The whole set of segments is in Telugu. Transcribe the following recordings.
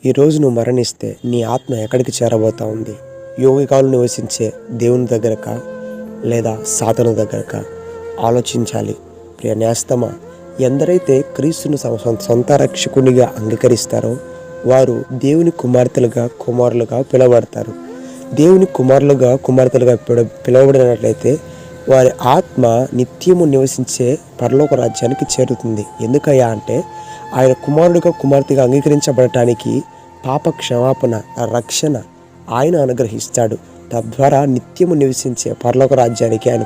ఈరోజు నువ్వు మరణిస్తే నీ ఆత్మ ఎక్కడికి చేరబోతా ఉంది? యోగికాలు నివసించే దేవుని దగ్గరకా లేదా సాతాను దగ్గరకా? ఆలోచించాలి. ప్రియ నేస్తమా, ఎందరైతే క్రీస్తును సొంత రక్షకునిగా అంగీకరిస్తారో వారు దేవుని కుమార్తెలుగా కుమారులుగా పిలువబడతారు. దేవుని కుమార్తెలుగా పిలువబడినట్లయితే వారి ఆత్మ నిత్యము నివసించే పరలోక రాజ్యానికి చేరుతుంది. ఎందుకయ్యా అంటే ఆయన కుమార్తెగా అంగీకరించబడటానికి పాప క్షమాపణ, రక్షణ ఆయన అనుగ్రహిస్తాడు. తద్వారా నిత్యము నివసించే పరలోక రాజ్యానికి ఆయన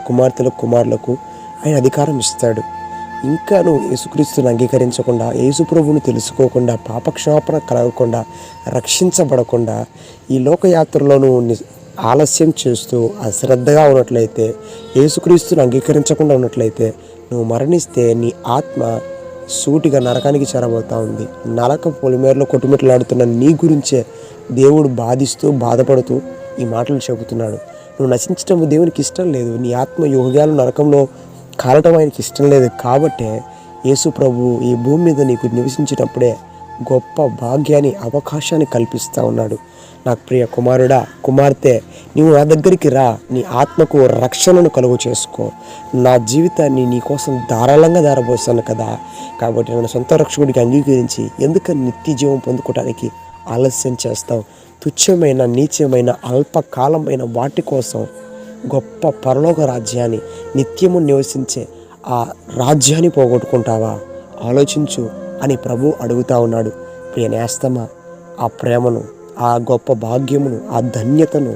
కుమారులకు ఆయన అధికారం ఇస్తాడు. ఇంకా నువ్వు యేసుక్రీస్తుని అంగీకరించకుండా, యేసుప్రభువును తెలుసుకోకుండా, పాపక్షమాపణ కలగకుండా, రక్షించబడకుండా ఈ లోకయాత్రలో నువ్వు ఆలస్యం చేస్తూ అశ్రద్ధగా ఉన్నట్లయితే, యేసుక్రీస్తుని అంగీకరించకుండా ఉన్నట్లయితే నువ్వు మరణిస్తే నీ ఆత్మ సూటిగా నరకానికి చేరబోతా ఉంది. నరక పొలిమేరలో కొట్టుమిట్లాడుతున్న నీ గురించే దేవుడు బాధపడుతూ ఈ మాటలు చెబుతున్నాడు. నువ్వు నశించడం దేవునికి ఇష్టం లేదు. నీ ఆత్మ యోగ్యాలు నరకంలో కాలటం ఆయనకి ఇష్టం లేదు. కాబట్టే యేసు ప్రభు ఈ భూమి మీద నీకు నివసించినప్పుడే గొప్ప భాగ్యాన్ని, అవకాశాన్ని కల్పిస్తూ ఉన్నాడు. నాకు ప్రియ కుమారుడా, కుమార్తె, నీవు నా దగ్గరికి రా. నీ ఆత్మకు రక్షణను కలుగు చేసుకో. నా జీవితాన్ని నీ కోసం ధారాళంగా ధారపోస్తాను కదా. కాబట్టి నన్ను సొంత రక్షకుడికి అంగీకరించి ఎందుకని నిత్య జీవం పొందుకోవడానికి ఆలస్యం చేస్తావు? తుచ్చమైన, నీచమైన, అల్పకాలమైన వాటి కోసం గొప్ప పరలోక రాజ్యాన్ని, నిత్యము నివసించే ఆ రాజ్యాన్ని పోగొట్టుకుంటావా? ఆలోచించు అని ప్రభు అడుగుతా ఉన్నాడు. ప్రియ నేస్తమా, ఆ ప్రేమను, ఆ గొప్ప భాగ్యమును, ఆ ధన్యతను